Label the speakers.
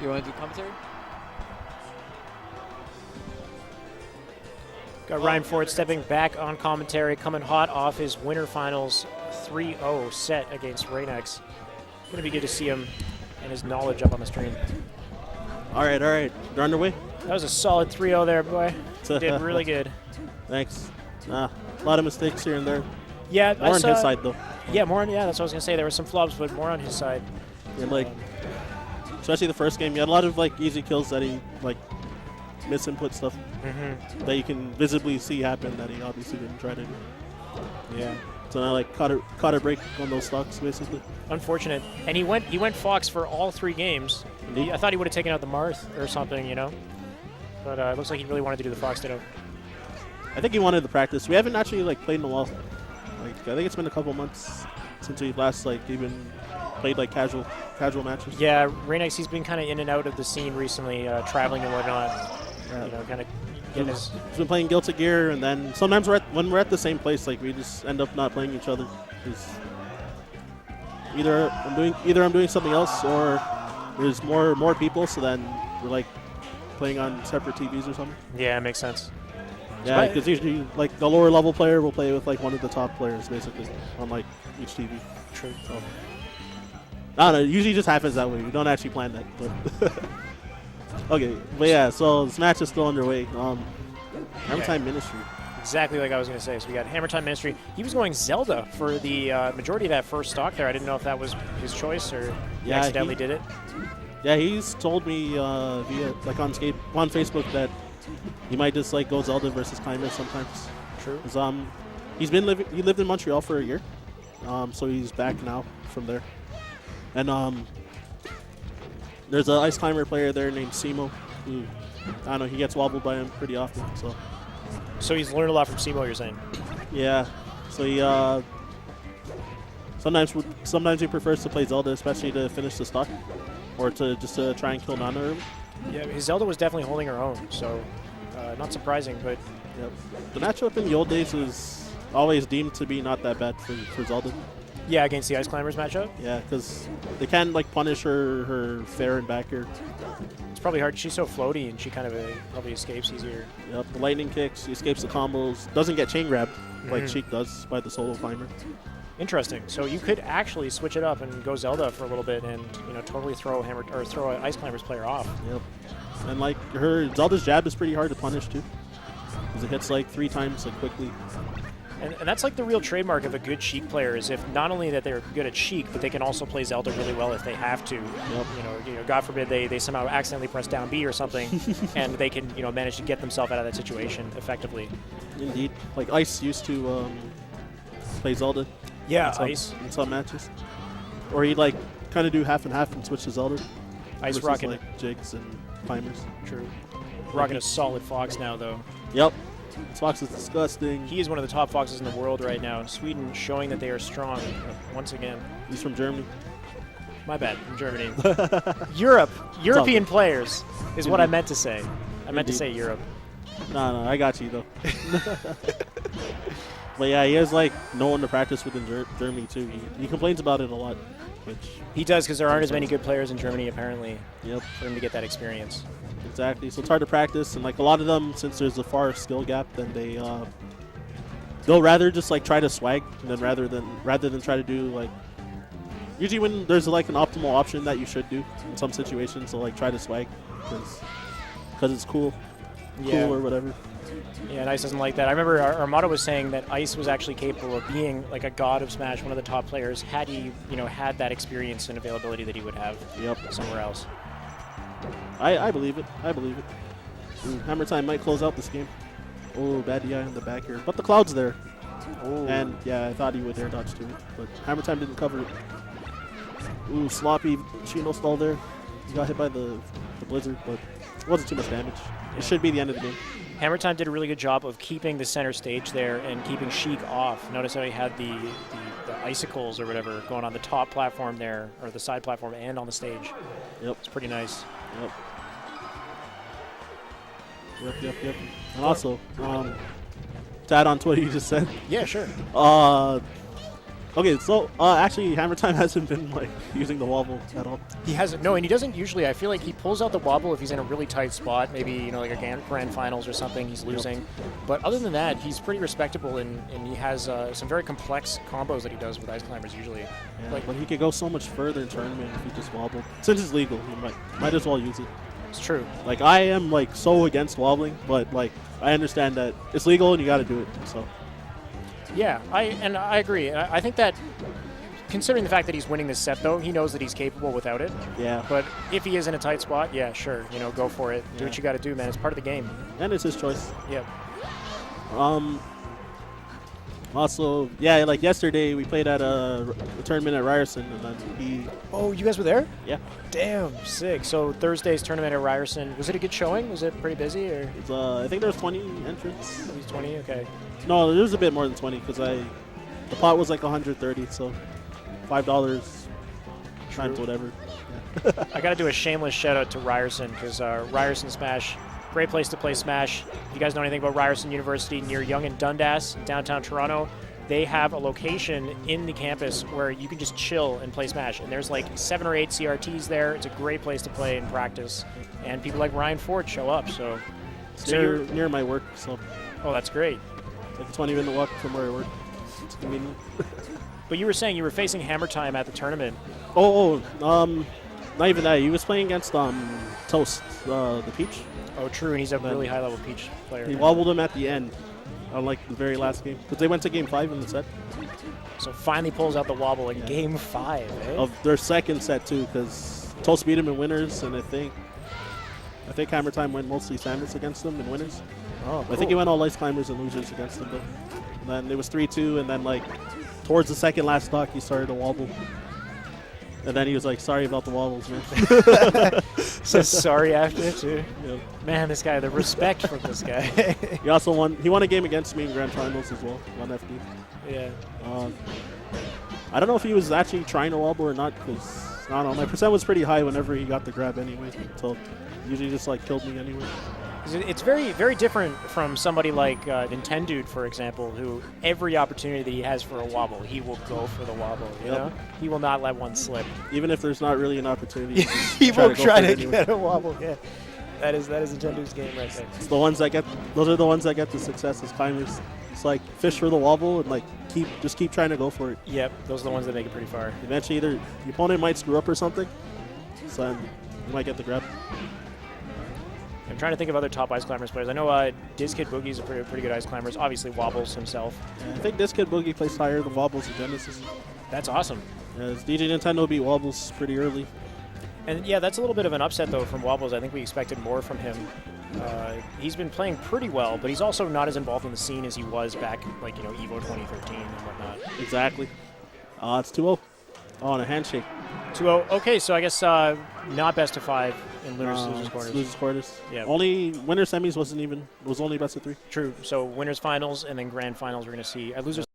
Speaker 1: You want to do commentary?
Speaker 2: Got Ryan Ford stepping back on commentary, coming hot off his winter finals 3-0 set against Raynex. Going to be good to see him and his knowledge up on the stream.
Speaker 3: All right. They're underway.
Speaker 2: That was a solid 3-0 there, boy. You did really good.
Speaker 3: Thanks. A lot of mistakes here and there.
Speaker 2: Yeah,
Speaker 3: more on his side, though.
Speaker 2: Yeah, that's what I was going to say. There were some flops, but more on his side.
Speaker 3: Yeah, like, especially the first game, you had a lot of, like, easy kills that he, like, misinput stuff that you can visibly see happen that he obviously didn't try to do.
Speaker 2: Yeah.
Speaker 3: So I like caught a break on those stocks basically.
Speaker 2: Unfortunate. And he went Fox for all 3 games. I thought he would have taken out the Marth or something, you know. But it looks like he really wanted to do the Fox ditto.
Speaker 3: I think he wanted the practice. We haven't actually like played in a while. Like I think it's been a couple months since we last like even played like casual matches.
Speaker 2: Yeah, Raynex, he's been kind of in and out of the scene recently, traveling and whatnot.
Speaker 3: Yeah.
Speaker 2: You know, kind of getting his.
Speaker 3: He's been playing Guilty Gear, and then sometimes when we're at the same place, like we just end up not playing each other. Either I'm doing something else, or there's more people, so then we're like playing on separate TVs or something.
Speaker 2: Yeah, it makes sense.
Speaker 3: Yeah, because usually like the lower level player will play with like one of the top players basically on like each TV.
Speaker 2: True.
Speaker 3: So, I don't know. It usually just happens that way. We don't actually plan that. But okay, but yeah. So this match is still underway. HammerTime Ministry.
Speaker 2: Exactly like I was going to say. So we got HammerTime Ministry. He was going Zelda for the majority of that first stock there. I didn't know if that was his choice or he accidentally did it.
Speaker 3: Yeah, he's told me via like on Facebook that he might just like go Zelda versus Climbers sometimes.
Speaker 2: True.
Speaker 3: He lived in Montreal for a year, so he's back now from there. And there's an Ice Climber player there named Simo, who I don't know, he gets wobbled by him pretty often.
Speaker 2: So he's learned a lot from Simo, you're saying?
Speaker 3: Yeah. So he sometimes he prefers to play Zelda, especially to finish the stock, or to just try and kill Nana.
Speaker 2: Yeah, his Zelda was definitely holding her own, so not surprising, but...
Speaker 3: Yep. The matchup in the old days was always deemed to be not that bad for Zelda.
Speaker 2: Yeah, against the Ice Climbers matchup?
Speaker 3: Yeah, because they can like punish her fair and back air.
Speaker 2: It's probably hard. She's so floaty, and she kind of probably escapes easier.
Speaker 3: Yep, the lightning kicks, she escapes the combos, doesn't get chain grabbed like Sheik does by the solo climber.
Speaker 2: Interesting. So you could actually switch it up and go Zelda for a little bit, and totally throw an Ice Climbers player off.
Speaker 3: Yep. And like Zelda's jab is pretty hard to punish too, because it hits like 3 times like quickly.
Speaker 2: And that's like the real trademark of a good Sheik player is if not only that they're good at Sheik, but they can also play Zelda really well if they have to.
Speaker 3: Yep.
Speaker 2: God forbid they somehow accidentally press down B or something, and they can manage to get themselves out of that situation effectively.
Speaker 3: Indeed. Like Ice used to play Zelda.
Speaker 2: Yeah,
Speaker 3: Ice in some matches, or he'd like kind of do half and half and switch to Zelda.
Speaker 2: Ice rocking
Speaker 3: like jigs and climbers.
Speaker 2: True. Rocking a solid Fox now though.
Speaker 3: Yep. This Fox is disgusting.
Speaker 2: He is one of the top Foxes in the world right now. Sweden showing that they are strong once again.
Speaker 3: He's from Germany.
Speaker 2: My bad, from Germany. European players is what I meant to say. I meant to say Europe.
Speaker 3: No, I got you though. But yeah, he has like no one to practice with in Germany too. He complains about it a lot. Which
Speaker 2: he does because there aren't as many good players in Germany apparently.
Speaker 3: Yep.
Speaker 2: For him to get that experience.
Speaker 3: Exactly. So it's hard to practice, and like a lot of them, since there's a far skill gap, then they'll rather just like try to swag than rather than try to do like. Usually when there's like an optimal option that you should do in some situations, they'll like try to swag because it's cool, cool or whatever.
Speaker 2: Yeah, and Ice doesn't like that. I remember Armada was saying that Ice was actually capable of being like a god of Smash, one of the top players, had he, had that experience and availability that he would have somewhere else.
Speaker 3: I believe it. I believe it. HammerTime might close out this game. Oh, bad DI in the back here. But the Cloud's there.
Speaker 2: Ooh.
Speaker 3: And, yeah, I thought he would air dodge to it. But HammerTime didn't cover it. Ooh, sloppy Chino stall there. He got hit by the Blizzard, but it wasn't too much damage. It should be the end of the game.
Speaker 2: HammerTime did a really good job of keeping the center stage there and keeping Sheik off. Notice how he had the icicles or whatever going on the top platform there, or the side platform and on the stage.
Speaker 3: Yep.
Speaker 2: It's pretty nice.
Speaker 3: Yep. And also, to add on to what you just said.
Speaker 2: Yeah, sure.
Speaker 3: Okay, so actually, HammerTime hasn't been like using the wobble at all.
Speaker 2: He hasn't. No, and he doesn't usually. I feel like he pulls out the wobble if he's in a really tight spot, maybe like a grand finals or something. He's losing, but other than that, he's pretty respectable, and he has some very complex combos that he does with ice climbers usually.
Speaker 3: Yeah,
Speaker 2: Like,
Speaker 3: but he could go so much further in tournament if he just wobbled. Since it's legal, he might as well use it.
Speaker 2: it's true.
Speaker 3: Like I am like so against wobbling, but like I understand that it's legal and you got to do it. So
Speaker 2: Yeah, I agree. I think that considering the fact that he's winning this set, though, he knows that he's capable without it.
Speaker 3: yeah,
Speaker 2: But if he is in a tight spot, yeah, sure, go for it. Do what you got to do, man. It's part of the game.
Speaker 3: and it's his choice.
Speaker 2: Yep.
Speaker 3: Also, yeah, like yesterday we played at a tournament at Ryerson, and then he,
Speaker 2: Oh, you guys were there?
Speaker 3: yeah,
Speaker 2: Damn, sick. So Thursday's tournament at Ryerson, was it a good showing? Was it pretty busy, or
Speaker 3: it's, I think there's 20 entrants.
Speaker 2: at least 20? Okay.
Speaker 3: No, there was a bit more than 20 because the pot was like 130, so $5 times whatever.
Speaker 2: I got to do a shameless shout out to Ryerson because Ryerson Smash, great place to play Smash. If you guys know anything about Ryerson University near Yonge and Dundas, downtown Toronto, they have a location in the campus where you can just chill and play Smash. And there's like 7 or 8 CRTs there. It's a great place to play and practice. And people like Ryan Ford show up. So
Speaker 3: Near my work, so
Speaker 2: oh, that's great.
Speaker 3: it's like a 20-minute walk from where I work. It's convenient.
Speaker 2: But you were saying you were facing HammerTime at the tournament.
Speaker 3: Not even that. He was playing against Toast, the Peach.
Speaker 2: Oh, true. And he's a really high-level Peach player.
Speaker 3: He wobbled him at the end, on like the very last game, because they went to game 5 in the set
Speaker 2: So finally pulls out the wobble in game 5, eh?
Speaker 3: of their second set too, because Toast beat him in winners, and I think HammerTime went mostly Samus against them in winners.
Speaker 2: Oh,
Speaker 3: I think he went all ice climbers and losers against them though. And then it was 3-2, and then like towards the second last stock, he started to wobble. And then he was like, sorry about the wobbles, man.
Speaker 2: Says sorry after it, too.
Speaker 3: Yeah.
Speaker 2: Man, this guy, the respect from this guy.
Speaker 3: He also won a game against me in Grand Finals as well, 1FD.
Speaker 2: Yeah.
Speaker 3: I don't know if he was actually trying to wobble or not, because, I don't know, my percent was pretty high whenever he got the grab anyway. So usually just like killed me anyway.
Speaker 2: It's very, very different from somebody like Nintendude, for example, who every opportunity that he has for a wobble, he will go for the wobble, you know? He will not let one slip.
Speaker 3: Even if there's not really an opportunity.
Speaker 2: He will try to
Speaker 3: anyway.
Speaker 2: get a wobble, yeah. That is Nintendude's game right there.
Speaker 3: It's those are the ones that get the success as climbers. It's like fish for the wobble and like keep trying to go for it.
Speaker 2: Yep, those are the ones that make it pretty far.
Speaker 3: Eventually either the opponent might screw up or something, so then you might get the grab.
Speaker 2: I'm trying to think of other top ice climbers players. I know DizKid Boogie's a pretty good ice climber. Obviously wobbles himself.
Speaker 3: Yeah, I think this kid Boogie plays higher than wobbles in Genesis.
Speaker 2: That's awesome.
Speaker 3: As DJ Nintendo beat wobbles pretty early.
Speaker 2: And yeah, that's a little bit of an upset though from wobbles. I think we expected more from him. He's been playing pretty well, but he's also not as involved in the scene as he was back, like Evo 2013 and whatnot.
Speaker 3: Exactly. It's 2-0. Oh, and a handshake.
Speaker 2: 2-0. Okay, so I guess not best of 5 in losers quarters.
Speaker 3: Losers quarters.
Speaker 2: Yeah.
Speaker 3: Only winner semis was only best of 3.
Speaker 2: True. So winners finals and then grand finals we're going to see. At losers